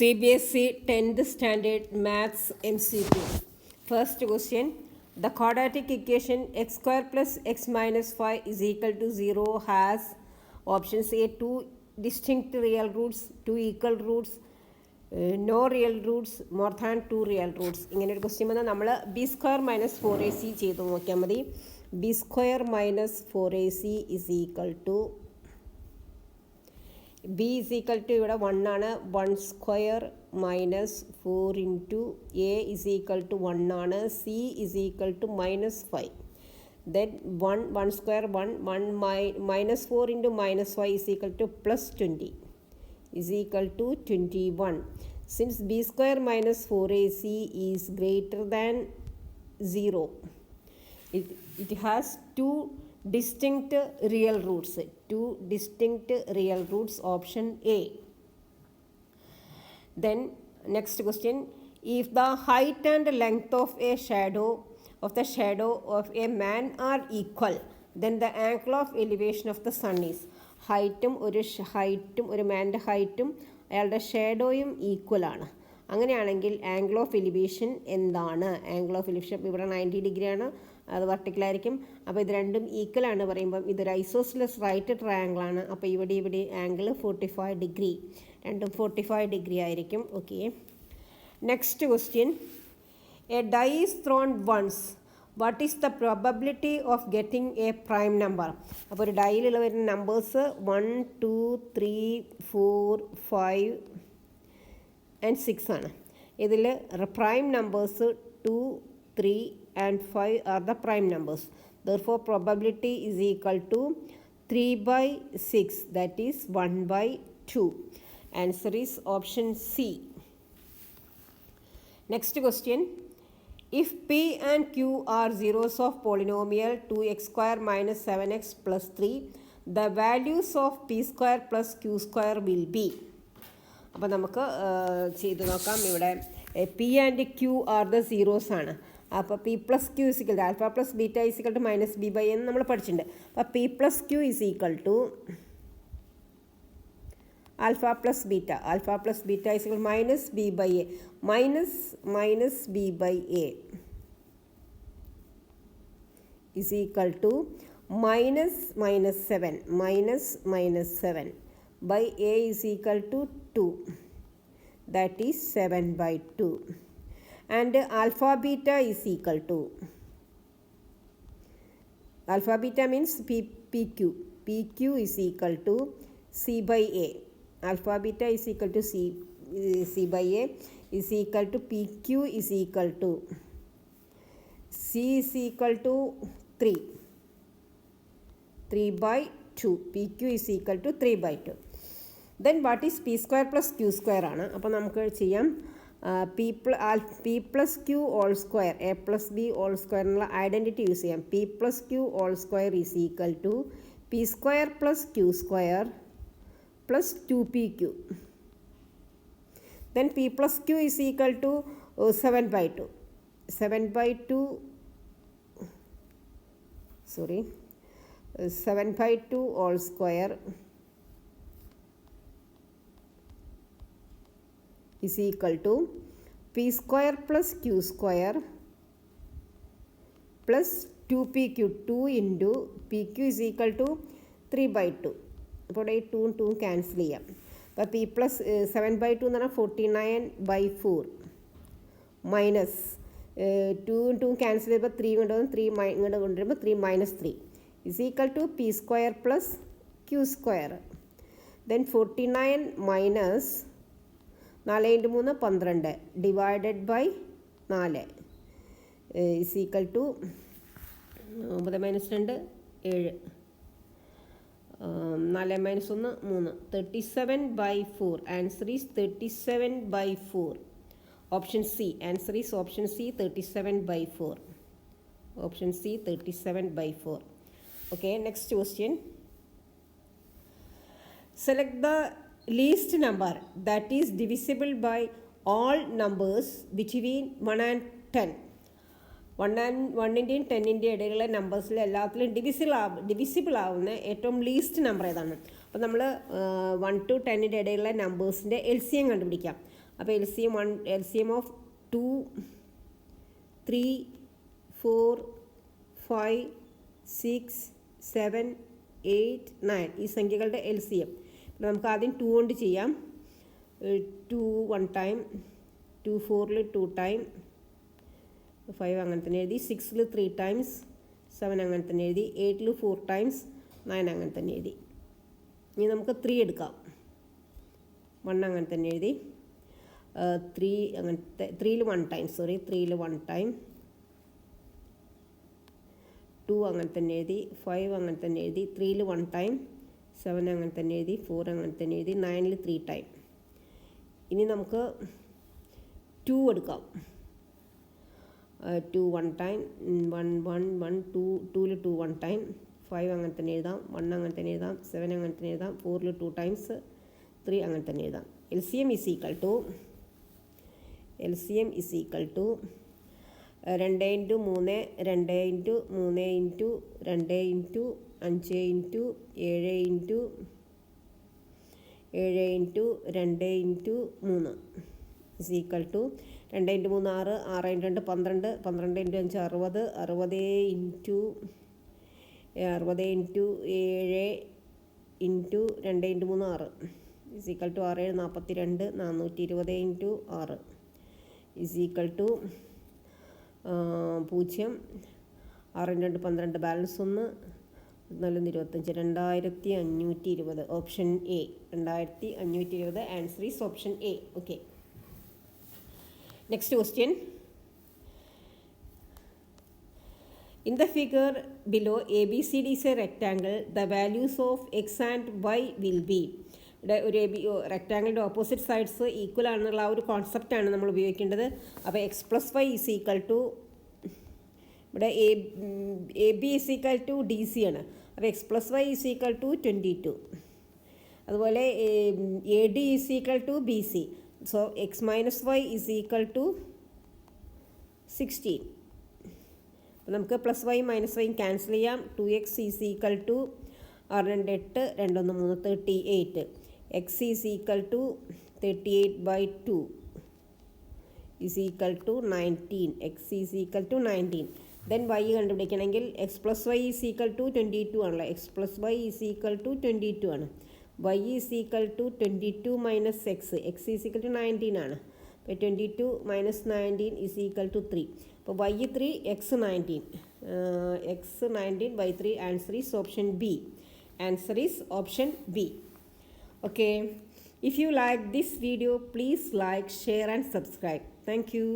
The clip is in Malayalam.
CBSE 10th Standard Maths MCQ. First question. The quadratic equation x square plus x minus 5 is equal to 0 has options A, 2 distinct real roots, 2 equal roots, no real roots, more than 2 real roots. ഇങ്ങനെ ഒരു ക്വസ്റ്റ്യൻ വന്നാൽ നമ്മൾ ബി സ്ക്വയർ മൈനസ് 4ac ചെയ്ത് നോക്കിയാൽ മതി. B square minus 4ac is equal to b is equal to ഇവിടെ 1 ആണ്, 1 square minus 4 into a is equal to 1 ആണ്, c is equal to minus 5. Then 1 square 1 minus 4 into minus 5 is equal to plus 20 is equal to 21. Since b square minus 4ac is greater than 0, it has two distinct real roots. Option A. Then next question, if the height and length of the shadow of a man are equal, then the angle of elevation of the sun is. ഹൈറ്റും ഒരു മാൻ്റെ ഹൈറ്റും അയാളുടെ ഷാഡോയും ഈക്വൽ ആണ്. അങ്ങനെയാണെങ്കിൽ ആംഗിൾ ഓഫ് എലിവേഷൻ എന്താണ്? ആംഗിൾ ഓഫ് എലിവേഷൻ ഇവിടെ 90 ഡിഗ്രിയാണ്, അത് വെർട്ടിക്കലായിരിക്കും. അപ്പോൾ ഇത് രണ്ടും ഈക്വൽ ആണ് പറയുമ്പം ഇതൊരു ഐസോസിലസ് റൈറ്റ് ട്രയാങ്കിൾ ആണ്. അപ്പോൾ ഇവിടെ ആംഗിൾ 45 ഡിഗ്രി, രണ്ടും 45 ഡിഗ്രി ആയിരിക്കും. Okay, next question. A die is thrown once, what is the probability of getting a prime number? അപ്പോൾ ഒരു ഡൈയിലുള്ള വരുന്ന നമ്പേഴ്സ് 1 2 3 4 5 and 6 ആണ്. ഇതിൽ prime numbers 2 3 and 5 are the prime numbers. Therefore probability is equal to 3/6, that is 1/2. Answer is option C. Next question. If P and Q are zeros of polynomial 2x square minus 7x plus 3, the values of P square plus Q square will be. അപ്പോൾ നമുക്ക് ചെയ്ത് നോക്കാം. ഇവിടെ P and Q are the zeros ആണ്. അപ്പോൾ P plus Q is equal to alpha plus beta is equal to minus B by എന്ന് നമ്മൾ പഠിച്ചിട്ടുണ്ട്. അപ്പോൾ P plus Q is equal to alpha plus beta is equal minus B by A, minus B by A is equal to minus 7 by A is equal to 2, that is 7/2. And alpha beta is equal to, alpha beta means PQ is equal to C by A. Alpha beta is equal to C by A is equal to PQ is equal to C is equal to 3/2. PQ is equal to 3/2. Then what is P square plus Q square ആണ്. അപ്പോൾ നമുക്ക് ചെയ്യാം P plus Q whole square A plus B whole square എന്നുള്ള ഐഡൻറ്റിറ്റി യൂസ് ചെയ്യാം. P plus Q whole square is equal to P square plus Q square plus 2pq. Then P plus Q is equal to 7/2 whole square is equal to p square plus q square plus 2pq. 2 into pq is equal to 3/2. അപ്പോൾ ഈ 2 ക്യാൻസൽ ചെയ്യാം. അപ്പോൾ പി പ്ലസ് 7/2 എന്ന് പറഞ്ഞാൽ 49/4 മൈനസ് 2 ക്യാൻസൽ ചെയ്യുമ്പോൾ 3 കൊണ്ടുവന്ന് 3 ഇങ്ങോട്ട് കൊണ്ടുവരുമ്പോൾ 3 - 3 is equal to P square plus Q square. Then 49 minus 4 × 3 12 divided by 4 is equal to 9 - 2 7, 4 - 1 3, 37/4. Answer is 37/4. Option C. Answer is option C, 37/4. Option C, 37/4. Okay, next question. Select the least number that is divisible by all numbers between 1 and 10. 1-ൻ്റെയും 10-ൻ്റെയും ഇടയിലുള്ള നമ്പേഴ്സിൽ എല്ലാത്തിലും ഡിവിസിബിൾ ആവുന്ന ഏറ്റവും ലീസ്റ്റ് നമ്പർ ഏതാണ്? അപ്പോൾ നമ്മൾ 1 to 10 ഇടയിലുള്ള നമ്പേഴ്സിൻ്റെ LCM കണ്ടുപിടിക്കാം. അപ്പോൾ എൽ സി എം ഓഫ് 2, 3, 4, 5, 6, 7, 8, 9 ഈ സംഖ്യകളുടെ എൽ സി എം. നമുക്ക് ആദ്യം 2 കൊണ്ട് ചെയ്യാം. 2 1 ടൈം, 2 4 2 ടൈം, 5 അങ്ങനെ തന്നെ എഴുതി, 6 3 ടൈംസ്, 7 അങ്ങനെ തന്നെ എഴുതി, 8 4 ടൈംസ്, 9 അങ്ങനെ തന്നെ എഴുതി. ഇനി നമുക്ക് 3 എടുക്കാം. 1 അങ്ങനെ തന്നെ എഴുതി, 3 അങ്ങനത്തെ 3 1 ടൈം, 3 1 ടൈം, 2 അങ്ങനെ തന്നെ എഴുതി, 5 അങ്ങനെ തന്നെ എഴുതി, 3 1 ടൈം, 7 അങ്ങനെ തന്നെ എഴുതി, 4 അങ്ങനെ തന്നെ എഴുതി, 9 3 ടൈം. ഇനി നമുക്ക് 2 എടുക്കാം. 2 1 ടൈം, 1 1 1 2, 2 2 1 ടൈം, 5 അങ്ങനെ തന്നെ എഴുതാം, 1 അങ്ങനെ തന്നെ എഴുതാം, 7 അങ്ങനെ തന്നെ എഴുതാം, 4 2 ടൈംസ്, 3 അങ്ങനെ തന്നെ എഴുതാം. L C M is equal to 2 × 3 2 × 3 × 2 × 2 × 5 × 7 × 7 × 2 × 3 is equal to 2 × 3 6, 6 × 2 12, 12 × 5 60, 60 × 7 × 2 × 3 6 is equal to 6 42, 420 × 6 is equal to 0, 6 × 2 12, balance 1, 4 2520. Option A 2520. Answer is option A. Okay. Next question. In the figure below, ABCD is a rectangle. The values of x and y will be. ഇവിടെ ഒരു റെക്റ്റാങ്കിളിൻ്റെ ഓപ്പോസിറ്റ് സൈഡ്സ് ഈക്വൽ ആണെന്നുള്ള ആ ഒരു കോൺസെപ്റ്റാണ് നമ്മൾ ഉപയോഗിക്കേണ്ടത്. അപ്പോൾ x plus y is equal to, ഇവിടെ A B is equal to D C ആണ്. അപ്പോൾ x plus y is equal to 22. അതുപോലെ A D is equal to B C. So x minus y is equal to 16. അപ്പോൾ നമുക്ക് plus y minus y cancel ചെയ്യാം. 2x is equal to 6 2 8, 2 1 3 38. X is equal to 38/2 is equal to 19. X is equal to 19. Then y കണ്ടുപിടിക്കണമെങ്കിൽ x plus y is equal to 22 ആണല്ലോ. X plus y is equal to 22 ആണ്. y is equal to 22 minus x. X is equal to 19 ആണ്. അപ്പോൾ 22 മൈനസ് 19 ഈസ് ഈക്വൽ ടു 3. അപ്പോൾ y 3, x 19. x 19, y 3. Answer is option B. Answer is option B. Okay. If you like this video, please like, share and subscribe. Thank you.